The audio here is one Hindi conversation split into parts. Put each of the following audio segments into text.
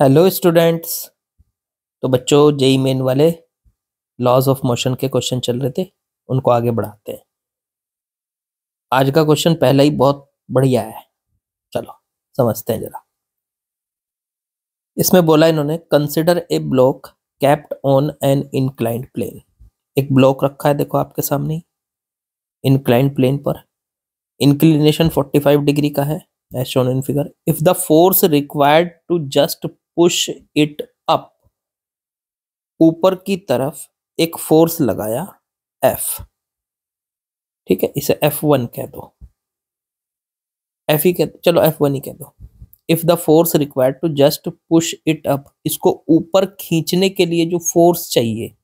Hello students. तो बच्चों जेई मेन वाले लॉज ऑफ मोशन के क्वेश्चन चल रहे थे, उनको आगे बढ़ाते हैं। आज का क्वेश्चन पहला ही बहुत बढ़िया है, चलो समझते हैं जरा। इसमें बोला इन्होंने consider a block kept on an inclined plane. एक ब्लॉक रखा है, देखो आपके सामने इंक्लाइंड प्लेन पर। इंक्लिनेशन 45 डिग्री का है as shown in figure. If the force required to just push it up, ऊपर की तरफ एक फोर्स लगाया F, ठीक है, इसे F1 कह दो, F ही कह दो, चलो F1 ही कह दो। If the force required to just push it up, इसको ऊपर खींचने के लिए जो फोर्स चाहिए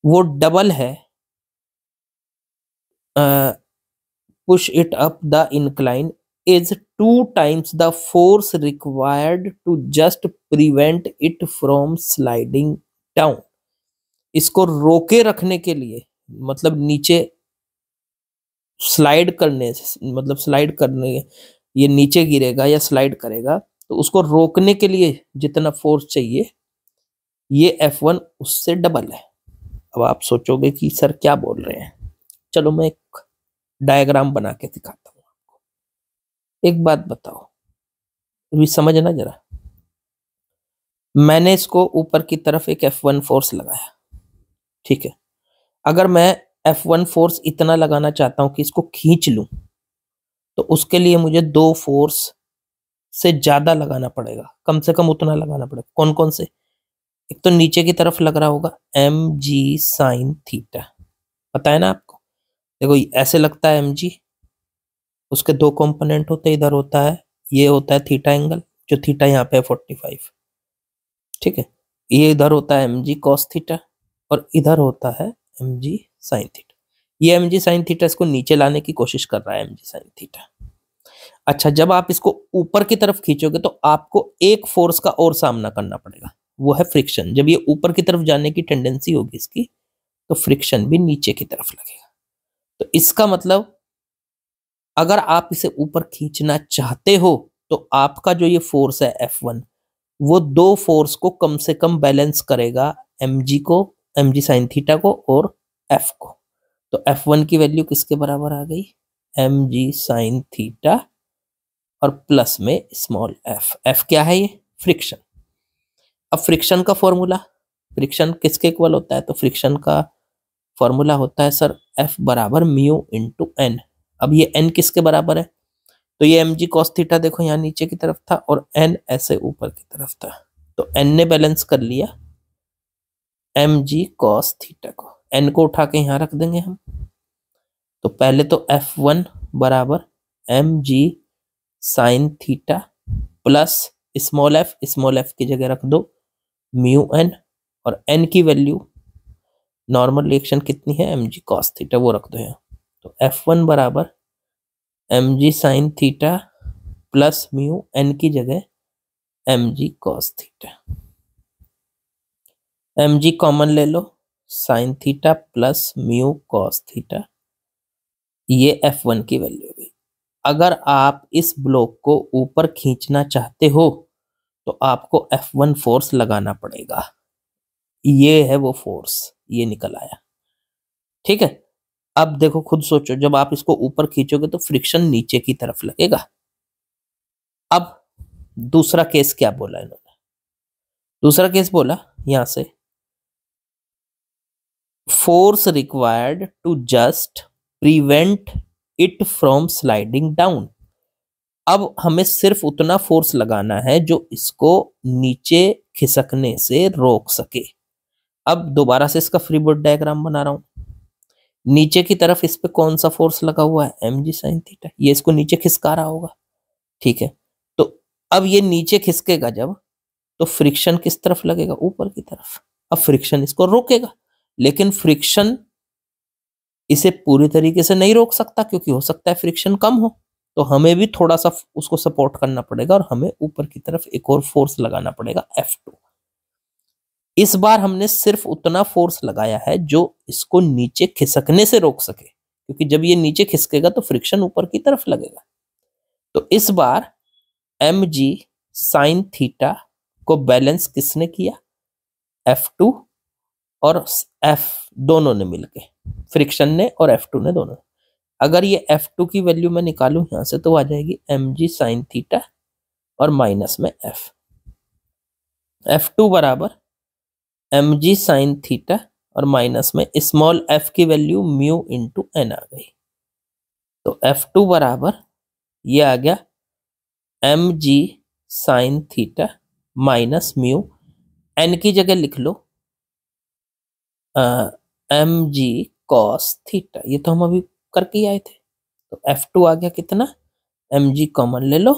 वो डबल है push it up the incline is 2 times the force required to just prevent it from sliding down. इसको रोके रखने के लिए, मतलब नीचे स्लाइड करने से, मतलब स्लाइड करने, ये नीचे गिरेगा या स्लाइड करेगा, तो उसको रोकने के लिए जितना फोर्स चाहिए ये F1 उससे डबल है। अब आप सोचोगे कि सर क्या बोल रहे हैं, चलो मैं एक डायग्राम बना के दिखाता हूँ आपको। एक बात बताओ, अभी समझना जरा। मैंने इसको ऊपर की तरफ एक F1 फोर्स लगाया, ठीक है। अगर मैं F1 फोर्स इतना लगाना चाहता हूं कि इसको खींच लूं, तो उसके लिए मुझे 2 फोर्स से ज्यादा लगाना पड़ेगा, कम से कम उतना लगाना पड़ेगा। कौन कौन से? एक तो नीचे की तरफ लग रहा होगा mg sin थीटा, पता है ना आपको। देखो ऐसे लगता है mg, उसके 2 कंपोनेंट होते हैं, इधर होता है, ये होता है थीटा एंगल, जो थीटा यहाँ पे है 45, ठीक है। ये इधर होता है mg cos थीटा और इधर होता है mg sin थीटा। ये mg sin थीटा इसको नीचे लाने की कोशिश कर रहा है, mg sin थीटा। अच्छा, जब आप इसको ऊपर की तरफ खींचोगे तो आपको एक फोर्स का और सामना करना पड़ेगा, वो है फ्रिक्शन। जब ये ऊपर की तरफ जाने की टेंडेंसी होगी इसकी, तो फ्रिक्शन भी नीचे की तरफ लगेगा। तो इसका मतलब अगर आप इसे ऊपर खींचना चाहते हो तो आपका जो ये फोर्स है F1, वो 2 फोर्स को कम से कम बैलेंस करेगा, mg को, mg sin थीटा को और F को। तो F1 की वैल्यू किसके बराबर आ गई? mg sin थीटा और प्लस में स्मॉल f क्या है? ये फ्रिक्शन। अब फ्रिक्शन का फॉर्मूला, फ्रिक्शन किसके इक्वल होता है? तो फ्रिक्शन का फॉर्मूला होता है सर F बराबर म्यू इंटू एन। अब ये n किसके बराबर है? तो ये mg cos थीटा देखो यहाँ नीचे की तरफ था और n ऐसे ऊपर की तरफ था, तो n ने बैलेंस कर लिया mg cos थीटा को। n को उठा के यहाँ रख देंगे हम। तो पहले तो F1 बराबर mg sin theta plus small f की जगह रख दो म्यू एन, और n की वैल्यू नॉर्मल रिएक्शन कितनी है? mg cos थीटा, वो रख दो यहाँ। तो F1 बराबर mg sin theta plus mu, n की जगह mg cos theta. mg common ले लो, sin theta plus mu cos theta, ये F1 की वैल्यू हो गई। अगर आप इस ब्लॉक को ऊपर खींचना चाहते हो तो आपको F1 फोर्स लगाना पड़ेगा। ये है वो फोर्स, ये निकल आया, ठीक है। अब देखो खुद सोचो, जब आप इसको ऊपर खींचोगे तो फ्रिक्शन नीचे की तरफ लगेगा। अब दूसरा केस क्या बोला इन्होंने? दूसरा केस बोला यहां से force required to just prevent it from sliding down. अब हमें सिर्फ उतना फोर्स लगाना है जो इसको नीचे खिसकने से रोक सके। अब दोबारा से इसका फ्री बॉडी डायग्राम बना रहा हूं। नीचे की तरफ इस पे कौन सा फोर्स लगा हुआ है? mg sin थीटा, ये इसको नीचे खिसका रहा होगा, ठीक है। तो अब ये नीचे खिसकेगा जब, तो फ्रिक्शन किस तरफ लगेगा? ऊपर की तरफ। अब फ्रिक्शन इसको रोकेगा, लेकिन फ्रिक्शन इसे पूरी तरीके से नहीं रोक सकता, क्योंकि हो सकता है फ्रिक्शन कम हो, तो हमें भी थोड़ा सा उसको सपोर्ट करना पड़ेगा और हमें ऊपर की तरफ एक और फोर्स लगाना पड़ेगा F2। इस बार हमने सिर्फ उतना फोर्स लगाया है जो इसको नीचे खिसकने से रोक सके, क्योंकि जब ये नीचे खिसकेगा तो फ्रिक्शन ऊपर की तरफ लगेगा। तो इस बार mg साइन थीटा को बैलेंस किसने किया? F2 और F दोनों ने मिलके, फ्रिक्शन ने और F2 ने दोनों। अगर ये F2 की वैल्यू मैं निकालूं यहां से तो आ जाएगी mg साइन थीटा और माइनस में F। F2 बराबर mg साइन थीटा और माइनस में स्मॉल f की वैल्यू म्यू इंटू एन आ गई। तो F2 बराबर ये आ गया mg sine theta minus mu, N की जगह लिख लो mg कॉस थीटा, ये तो हम अभी करके आए थे। तो F2 आ गया कितना, mg कॉमन ले लो,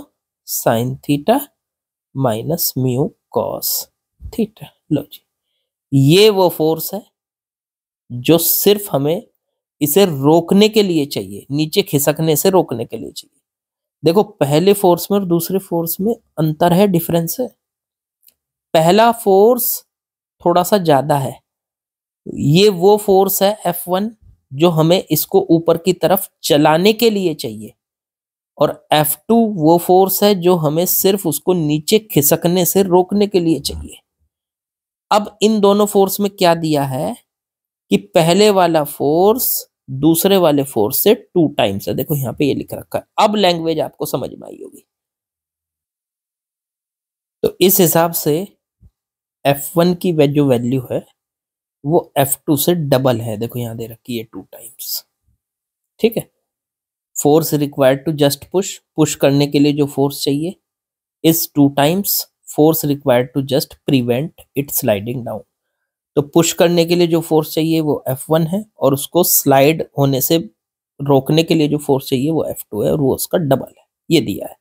sine theta minus mu cos theta. लो जी, ये वो फोर्स है जो सिर्फ हमें इसे रोकने के लिए चाहिए, नीचे खिसकने से रोकने के लिए चाहिए। देखो पहले फोर्स में और दूसरे फोर्स में अंतर है, डिफरेंस है। पहला फोर्स थोड़ा सा ज्यादा है, ये वो फोर्स है F1 जो हमें इसको ऊपर की तरफ चलाने के लिए चाहिए, और F2 वो फोर्स है जो हमें सिर्फ उसको नीचे खिसकने से रोकने के लिए चाहिए। अब इन दोनों फोर्स में क्या दिया है कि पहले वाला फोर्स दूसरे वाले फोर्स से 2 टाइम्स है। देखो यहां पे ये लिख रखा है, अब लैंग्वेज आपको समझ में आई होगी। तो इस हिसाब से F1 की जो वैल्यू है वो F2 से डबल है। देखो यहां दे रखी है 2 टाइम्स। ठीक है, force required to just push, push करने के लिए जो फोर्स चाहिए is 2 times force required to just prevent it sliding down. तो पुश करने के लिए जो फोर्स चाहिए वो F1 है, और उसको स्लाइड होने से रोकने के लिए जो फोर्स चाहिए वो F2 है, और वो उसका डबल है, ये दिया है।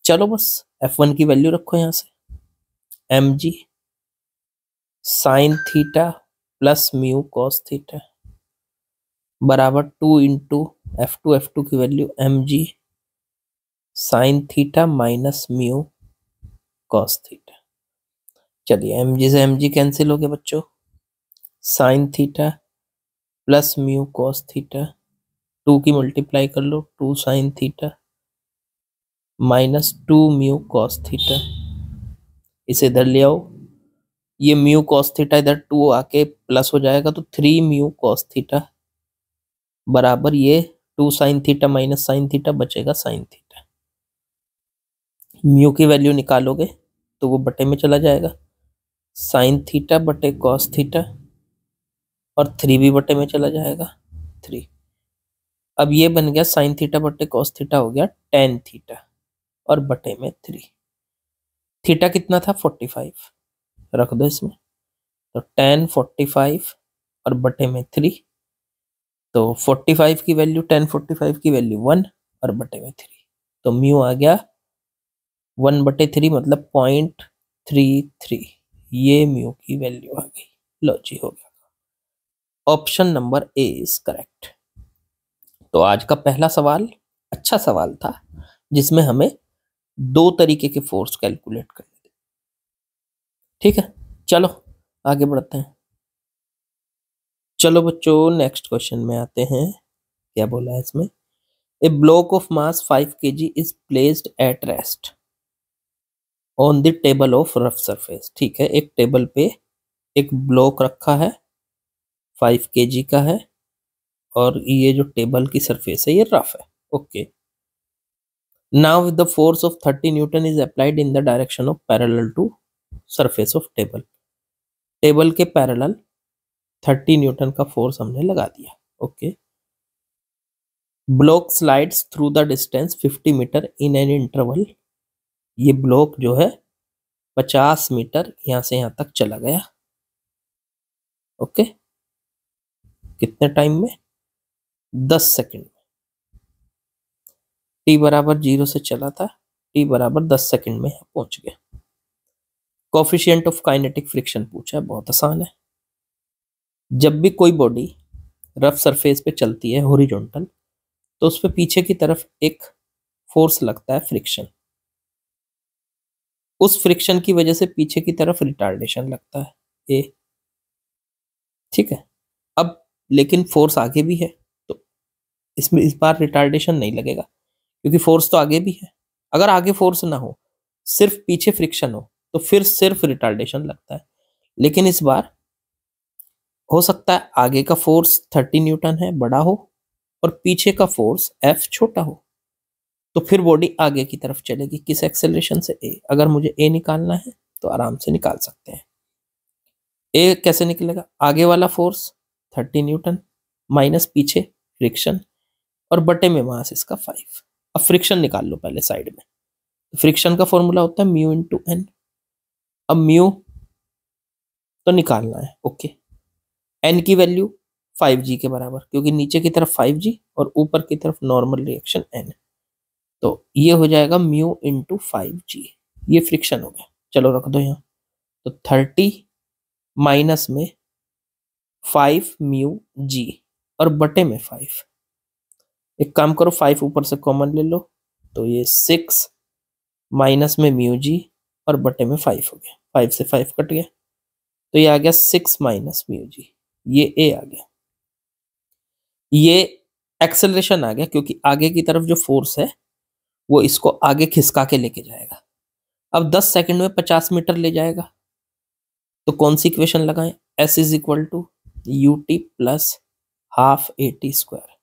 चलो बस F1 की वैल्यू रखो यहां से, mg sine theta plus mu cos theta बराबर 2 इंटू F2 की value mg sine theta minus mu cos theta. चलिए mg से mg कैंसिल हो गया बच्चों, sine theta plus mu cos theta, 2 की मल्टीप्लाई कर लो, 2 sign theta minus 2 mu cos theta. इसे इधर ले आओ, ये म्यू कॉस थीटा इधर 2 आके प्लस हो जाएगा, तो 3 म्यू कॉस थीटा बराबर ये 2 sign theta minus sine theta बचेगा साइन थीटा। म्यू की वैल्यू निकालोगे तो वो बटे में चला जाएगा, साइन थीटा बटे कॉस थीटा, और 3 भी बटे में चला जाएगा 3। अब ये बन गया साइन थीटा बटे कॉस थीटा हो गया टेन थीटा, और बटे में 3। थीटा कितना था 45, रख दो इसमें, तो टेन 45 और बटे में 3, तो 45 की वैल्यू 10 45 की वैल्यू 1 और बटे में 3, तो म्यू आ गया 1/3 मतलब 0.33, ये म्यू की वैल्यू आ गई। लो जी हो गया, option number A is correct. तो आज का पहला सवाल अच्छा सवाल था जिसमें हमें 2 तरीके के फोर्स कैलकुलेट करने थे। ठीक है, चलो आगे बढ़ते हैं। चलो बच्चों नेक्स्ट क्वेश्चन में आते हैं। क्या बोला है इसमें, a block of mass 5 kg is placed at rest on the table of rough surface. ठीक है, एक टेबल पे एक ब्लॉक रखा है 5 kg का है, और ये जो टेबल की सरफेस है ये रफ है। Okay, now the force of 30 newton is applied in the direction of parallel to surface of table. Table के पैरेलल 30 न्यूटन का फोर्स हमने लगा दिया। Okay, block slides through the distance 50 meter in an interval. ये ब्लॉक जो है 50 मीटर यहां से यहां तक चला गया। ओके, कितने टाइम में, 10 सेकंड में। टी बराबर 0 से चला था, टी बराबर 10 सेकंड में पहुंच गया। कोफिशिएंट ऑफ काइनेटिक फ्रिक्शन पूछा है, बहुत आसान है। जब भी कोई बॉडी रफ सरफेस पे चलती है हॉरिजॉन्टल, तो उस पे पीछे की तरफ एक फोर्स लगता है फ्रिक्शन। उस फ्रिक्शन की वजह से पीछे की तरफ रिटार्डेशन लगता है ए। ठीक है, अब लेकिन फोर्स आगे भी है, तो इसमें इस बार रिटार्डेशन नहीं लगेगा क्योंकि फोर्स तो आगे भी है। अगर आगे फोर्स ना हो, सिर्फ पीछे फ्रिक्शन हो तो फिर सिर्फ रिटार्डेशन लगता है, लेकिन इस बार हो सकता है आगे का फोर्स 30 न्यूटन है, बड़ा हो, और पीछे का फोर्स F छोटा हो, तो फिर बॉडी आगे की तरफ चलेगी। किस एक्सेलरेशन से? A। अगर मुझे A निकालना है तो आराम से निकाल सकते हैं। A कैसे निकलेगा? आगे वाला फोर्स 30 न्यूटन माइनस पीछे फ्रिक्शन और बटे में मास इसका 5। अब फ्रिक्शन निकाल लो पहले साइड में। फ्रिक्शन का फॉर्मूला होता है म्यू इंटू एन। अब म्यू तो निकालना है, ओके। एन की वैल्यू 5G के बराबर, क्योंकि नीचे की तरफ 5G और ऊपर की तरफ नॉर्मल रिएक्शन एन, तो ये हो जाएगा म्यू इंटू 5G। ये फ्रिक्शन हो गया, चलो रख दो यहाँ। तो 30 माइनस में 5 म्यू जी और बटे में 5। एक काम करो, 5 ऊपर से कॉमन ले लो, तो ये 6 माइनस में म्यू जी और बटे में 5 हो गया। 5 से 5 कट गया, तो ये आ गया 6 माइनस म्यू जी। ये ए आ गया। ये एक्सेलरेशन आ गया, क्योंकि आगे की तरफ जो फोर्स है वो इसको आगे खिसका के लेके जाएगा। अब 10 सेकंड में 50 मीटर ले जाएगा, तो कौन सी इक्वेशन लगाएं? S is equal to u t plus half a t square.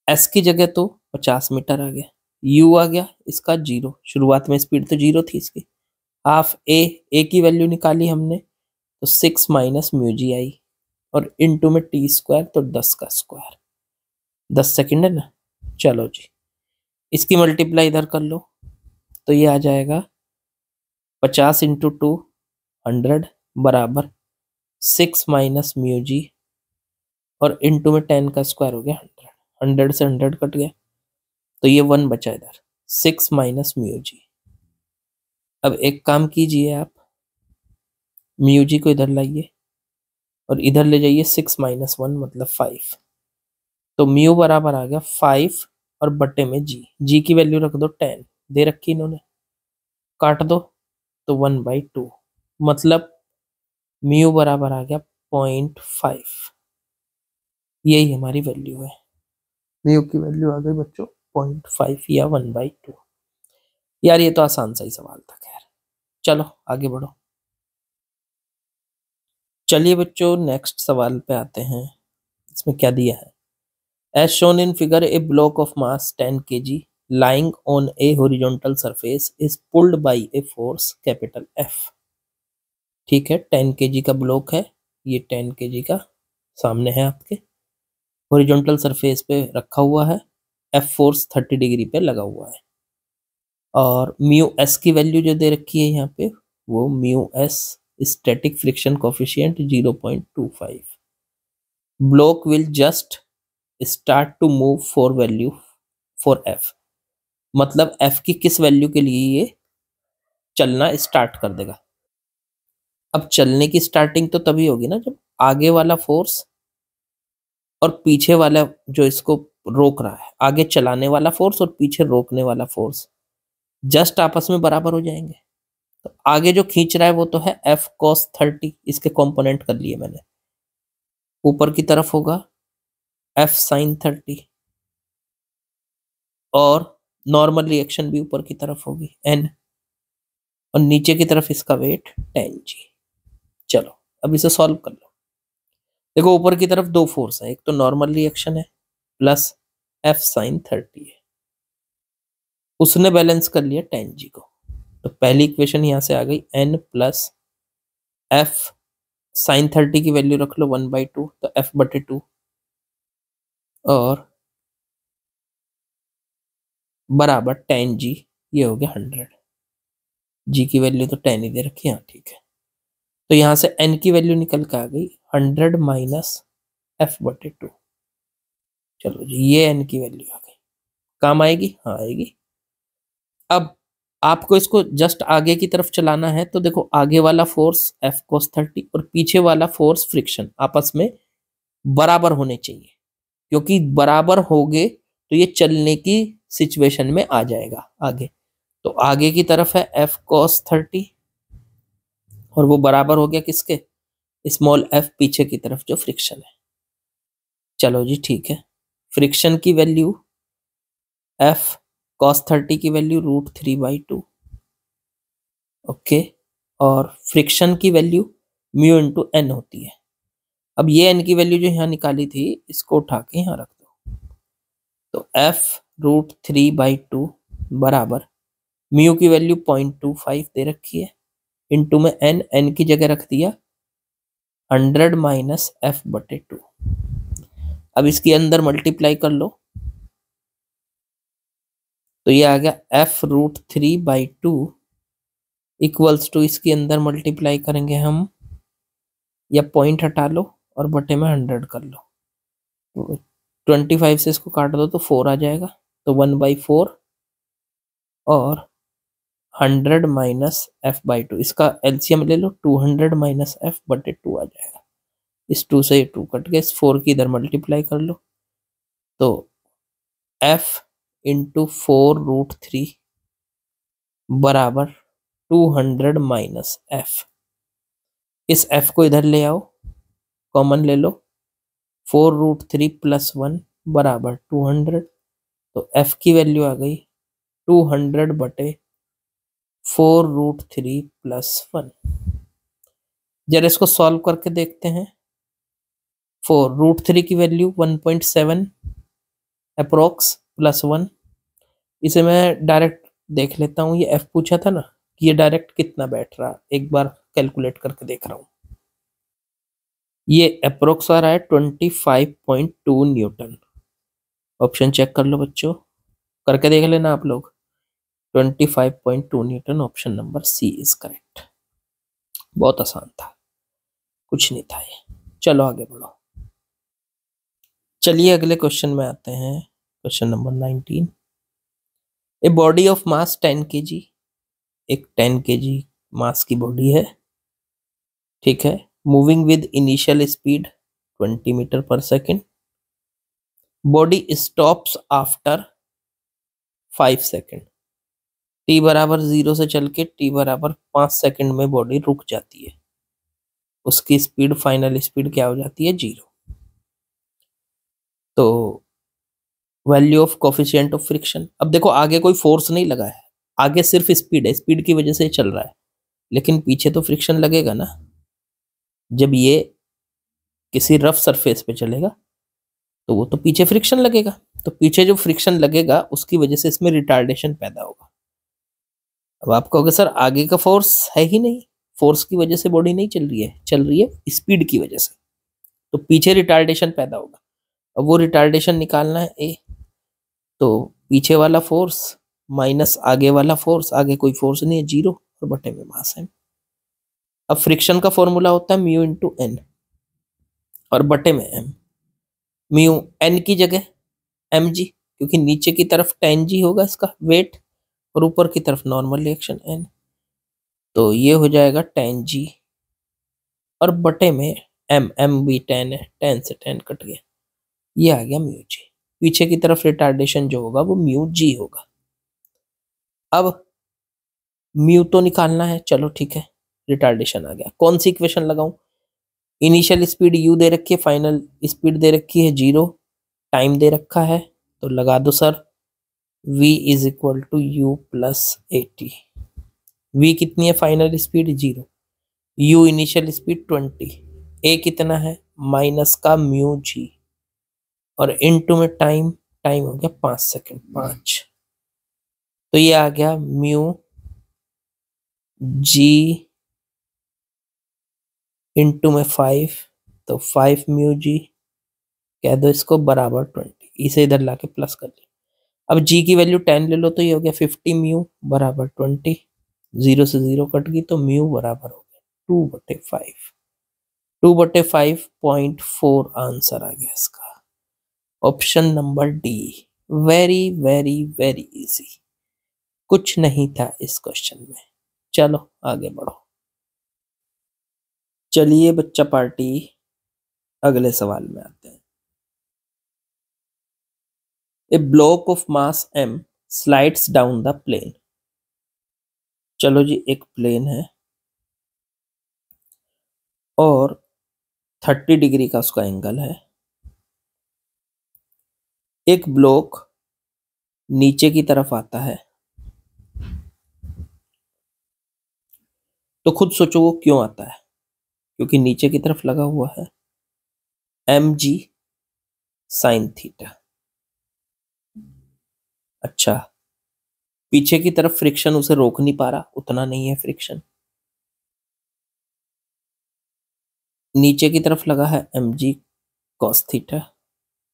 S की जगह तो 50 मीटर आ गया, यू आ गया इसका 0, शुरुआत में स्पीड तो 0 थी इसकी। हाफ ए की वैल्यू निकाली हमने, तो 6 माइनस म्यू जी आई, और इनटू में टी स्क्वायर, तो 10 का स्क्वायर। 10 सेकंड है ना। चलो जी, इसकी मल्टीप्लाई इधर कर लो, तो ये आ जाएगा 50 इंटू 2 100 बराबर 6 माइनस म्यू जी, और इनटू में 10 का स्क्वायर हो गया 100। 100 से 100 कट गया, तो ये 1 बचा इधर, 6 माइनस म्यू जी। अब एक काम कीजिए आप, म्यू जी को इधर लाइए और इधर ले जाइए 6 माइनस 1 मतलब 5। तो म्यू बराबर आ गया 5 और बटे में जी की वैल्यू रख दो 10, दे रखी इन्होंने, काट दो तो 1/2, मतलब म्यू बराबर आ गया 0.5। यही हमारी वैल्यू है, म्यू की वैल्यू आ गई बच्चों 0.5 या 1/2। यार ये तो आसान सा ही सवाल था। खैर चलो आगे बढ़ो। चलिए बच्चों नेक्स्ट सवाल पे आते हैं। इसमें क्या दिया है? As shown in figure, a block of mass 10 kg lying on a horizontal surface is pulled by a force capital F। ठीक है, 10 kg का ब्लॉक है, ये 10 kg का सामने है आपके, हॉरिजॉन्टल सरफेस पे रखा हुआ है, F फोर्स 30 डिग्री पे लगा हुआ है, और म्यू एस की वैल्यू जो दे रखी है यहाँ पे, वो mu s static friction coefficient 0.25। Block will just start to move for value for F, मतलब एफ की किस वैल्यू के लिए ये चलना स्टार्ट कर देगा। अब चलने की स्टार्टिंग तो तभी होगी ना जब आगे वाला फोर्स और पीछे वाला जो इसको रोक रहा है, आगे चलाने वाला फोर्स और पीछे रोकने वाला फोर्स जस्ट आपस में बराबर हो जाएंगे। तो आगे जो खींच रहा है वो तो है एफ कॉस 30, इसके कंपोनेंट कर लिए मैंने। ऊपर की तरफ होगा एफ साइन 30, और नॉर्मल रिएक्शन भी ऊपर की तरफ होगी एन, और नीचे की तरफ इसका वेट 10G। चलो अब इसे सॉल्व कर लो। देखो ऊपर की तरफ दो फोर्स है, एक तो नॉर्मल रिएक्शन है प्लस एफ साइन 30 है, उसने बैलेंस कर लिया 10G को। तो पहली इक्वेशन यहां से आ गई, एन प्लस एफ साइन 30 की वैल्यू रख लो 1/2, तो एफ बटे 2, और बराबर 10G, ये हो गया 100। जी की वैल्यू तो 10 ही दे रखी है, हाँ ठीक है। तो यहां से एन की वैल्यू निकल के आ गई 100 माइनस एफ बटे 2। चलो जी, ये एन की वैल्यू आ गई, काम आएगी, हाँ आएगी। अब आपको इसको जस्ट आगे की तरफ चलाना है, तो देखो आगे वाला फोर्स एफ कोस 30 और पीछे वाला फोर्स फ्रिक्शन आपस में बराबर होने चाहिए, क्योंकि बराबर होगे तो ये चलने की सिचुएशन में आ जाएगा आगे। तो आगे की तरफ है एफ कॉस 30 और वो बराबर हो गया किसके? स्मॉल एफ, पीछे की तरफ जो फ्रिक्शन है। चलो जी ठीक है, फ्रिक्शन की वैल्यू एफ कॉस 30 की वैल्यू √3/2 ओके, और फ्रिक्शन की वैल्यू म्यू इंटू एन होती है। अब ये एन की वैल्यू जो यहाँ निकाली थी इसको उठा के यहाँ रख दो, तो f√3/2 बराबर म्यू की वैल्यू 0.25 दे रखी है, इंटू में एन की जगह रख दिया 100 माइनस f/2। अब इसके अंदर मल्टीप्लाई कर लो, तो ये आ गया f√3/2 इक्वल्स टू, इसके अंदर मल्टीप्लाई करेंगे हम, या पॉइंट हटा लो और बटे में 100 कर लो, तो 25 से इसको काट दो तो 4 आ जाएगा, तो 1/4 और 100 माइनस f/2, इसका एलसीएम ले लो, 200 माइनस f/2 आ जाएगा। इस 2 से 2 कट गया, इस 4 की इधर मल्टीप्लाई कर लो, तो f इंटू 4√3 बराबर 200 माइनस f। इस f को इधर ले आओ, कॉमन ले लो, 4√3 प्लस 1 बराबर 200, तो f की वैल्यू आ गई 200 बटे 4√3 प्लस 1। जरा इसको सॉल्व करके देखते हैं। 4√3 की वैल्यू 1.7 अप्रोक्स प्लस 1, इसे मैं डायरेक्ट देख लेता हूँ, ये f पूछा था ना, कि ये डायरेक्ट कितना बैठ रहा, एक बार कैलकुलेट करके देख रहा हूँ। ये अप्रोक्स आ रहा है 25.2 न्यूटन। ऑप्शन चेक कर लो बच्चों, करके देख लेना आप लोग। 25.2 newton, option number C is correct. बहुत आसान था, कुछ नहीं था ये। चलो आगे बढ़ो। चलिए अगले क्वेश्चन में आते हैं, question number 19। A body of mass 10 kg, एक 10 kg मास की बॉडी है, ठीक है, moving with initial speed 20 metre per second, body stops after 5 second, t बराबर 0 से चल के t बराबर 5 सेकेंड में बॉडी रुक जाती है, उसकी स्पीड, फाइनल स्पीड क्या हो जाती है, 0। तो value of coefficient of friction, अब देखो आगे कोई फोर्स नहीं लगा है, आगे सिर्फ स्पीड है, स्पीड की वजह से चल रहा है, लेकिन पीछे तो फ्रिक्शन लगेगा ना। जब ये किसी रफ सरफेस पे चलेगा तो वो तो पीछे फ्रिक्शन लगेगा, तो पीछे जो फ्रिक्शन लगेगा उसकी वजह से इसमें रिटार्डेशन पैदा होगा। अब आप कहोगे सर आगे का फोर्स है ही नहीं, फोर्स की वजह से बॉडी नहीं चल रही है, चल रही है स्पीड की वजह से, तो पीछे रिटार्डेशन पैदा होगा। अब वो रिटार्डेशन निकालना है ए, तो पीछे वाला फोर्स माइनस आगे वाला फोर्स, आगे कोई फोर्स नहीं है, 0 और बटे में मास है। अब फ्रिक्शन का फॉर्मूला होता है म्यू इंटू एन और बटे में एम। म्यू एन की जगह एम जी, क्योंकि नीचे की तरफ 10 जी होगा इसका वेट और ऊपर की तरफ नॉर्मल रिएक्शन एन, तो ये हो जाएगा 10 जी और बटे में एम, एम भी 10 है, 10 से 10 कट गया, ये आ गया म्यू जी। पीछे की तरफ रिटार्डेशन जो होगा वो म्यू जी होगा। अब म्यू तो निकालना है, चलो ठीक है, रिटार्डेशन आ गया, कौन सी इक्वेशन लगाऊं? इनिशियल स्पीड u दे रखी है, फाइनल स्पीड दे रखी है 0, टाइम दे रखा है, तो लगा दो sir, v is equal to u plus 80। v कितनी है, final speed 0, u initial speed 20, a कितना है माइनस का म्यू जी, और इनटू में टाइम, टाइम हो गया 5 सेकेंड, 5, तो ये आ गया म्यू जी इंटू में 5, तो 5 म्यू जी कह दो इसको बराबर 20, इसे इधर लाके प्लस कर लिया। अब जी की वैल्यू 10 ले लो, तो ये हो गया 50 म्यू बराबर 20, 0 से 0 कट गई, तो म्यू बराबर हो गया 2/5, 2/5.4 आंसर आ गया इसका, option number D. Very very very easy, कुछ नहीं था इस क्वेश्चन में। चलो आगे बढ़ो। चलिए बच्चा पार्टी, अगले सवाल में आते हैं। A block of mass m slides down the plane. चलो जी, एक प्लेन है और 30 डिग्री का उसका एंगल है, एक ब्लॉक नीचे की तरफ आता है तो खुद सोचो वो क्यों आता है, क्योंकि नीचे की तरफ लगा हुआ है mg sin थीटा। अच्छा, पीछे की तरफ फ्रिक्शन उसे रोक नहीं पा रहा, उतना नहीं है फ्रिक्शन। नीचे की तरफ लगा है mg cos थीटा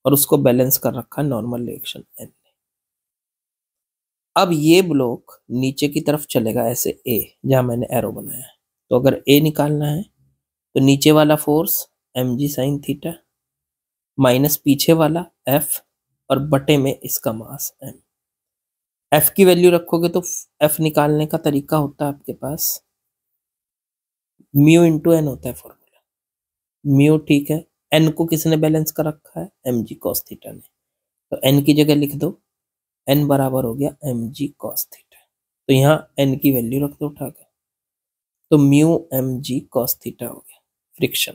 और उसको बैलेंस कर रखा है नॉर्मल रिएक्शन n ने। अब ये ब्लॉक नीचे की तरफ चलेगा ऐसे a, जहां मैंने एरो बनाया है। तो अगर a निकालना है तो नीचे वाला force mg sin theta minus पीछे वाला f और बटे में इसका मास m। f की वैल्यू रखोगे तो f निकालने का तरीका होता है आपके पास म्यू इंटू एन होता है फॉर्मूला। म्यू ठीक है, n को किसने बैलेंस कर रखा है, mg cos थीटा ने। तो n की जगह लिख दो, n बराबर हो गया mg cos थीटा। तो यहाँ n की वैल्यू रख दो उठा के, तो म्यू mg cos थीटा हो गया फ्रिक्शन।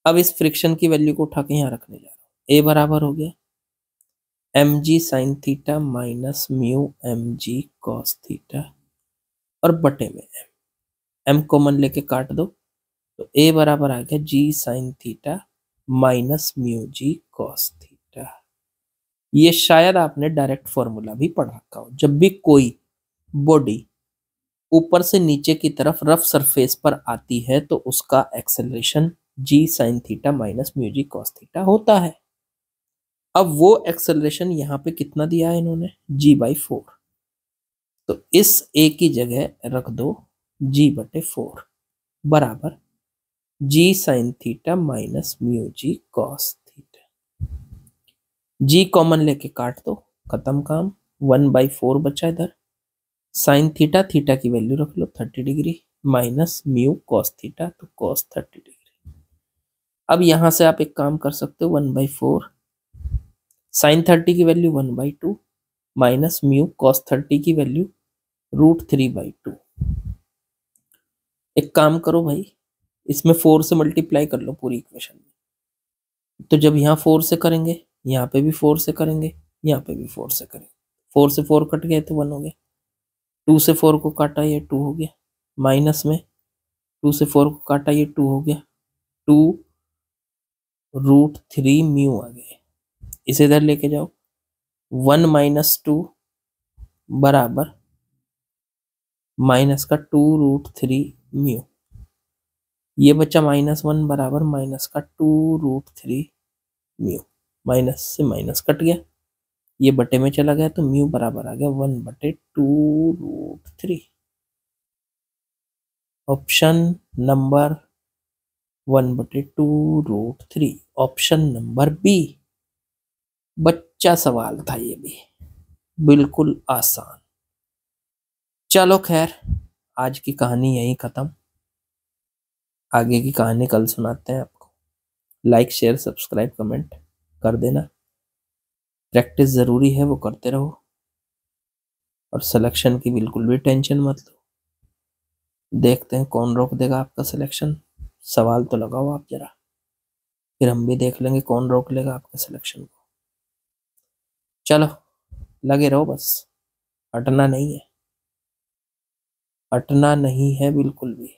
अब इस फ्रिक्शन की वैल्यू को उठा के यहाँ रखने जा रहा हूँ। a बराबर हो गया mg sin theta minus mu mg cos theta और बटे में m कॉमन लेके काट दो, तो a बराबर आ गया g sin theta minus mu g cos theta. ये शायद आपने डायरेक्ट फॉर्मूला भी पढ़ रखा हो। जब भी कोई बॉडी ऊपर से नीचे की तरफ रफ सरफेस पर आती है तो उसका acceleration g sin theta minus mu g cos theta होता है। अब वो एक्सेलरेशन यहाँ पे कितना दिया है इन्होंने, g/4। तो इस a की जगह रख दो g/4 बराबर g sin theta minus mu g cos theta. g common लेके काट दो, खत्म काम। 1/4 बचा इधर। साइन थीटा, थीटा की वैल्यू रख लो 30 degree minus mu cos theta, तो cos 30 डिग्री। अब यहां से आप एक काम कर सकते हो, 1/4 साइन 30 की वैल्यू 1/2 माइनस म्यू cos 30 की वैल्यू √3/2। एक काम करो भाई, इसमें 4 से मल्टीप्लाई कर लो पूरी इक्वेशन में। तो जब यहाँ 4 से करेंगे, यहाँ पे भी 4 से करेंगे, यहाँ पे भी 4 से करेंगे। 4 से 4 कट गए तो 1 हो गया। 2 से 4 को काटा, ये 2 हो गया। माइनस में 2 से 4 को काटा, ये 2 हो गया। 2√3 म्यू आ गए। इसे इधर लेके जाओ, 1 - 2 बराबर माइनस का 2√3 म्यू। ये बच्चा -1 बराबर माइनस का 2√3 म्यू। माइनस से माइनस कट गया, ये बटे में चला गया, तो म्यू बराबर आ गया 1/2√3। Option number 1/2√3, option number B. बच्चा सवाल था ये भी, बिल्कुल आसान। चलो खैर, आज की कहानी यहीं खत्म। आगे की कहानी कल सुनाते हैं आपको। लाइक शेयर सब्सक्राइब कमेंट कर देना। प्रैक्टिस जरूरी है, वो करते रहो। और सिलेक्शन की बिल्कुल भी टेंशन मत लो। देखते हैं कौन रोक देगा आपका सिलेक्शन। सवाल तो लगाओ आप जरा, फिर हम भी देख लेंगे कौन रोक लेगा आपके सिलेक्शन को। चलो लगे रहो बस, हटना नहीं है, हटना नहीं है बिल्कुल भी।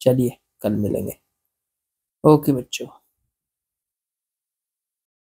चलिए कल मिलेंगे। ओके बच्चों।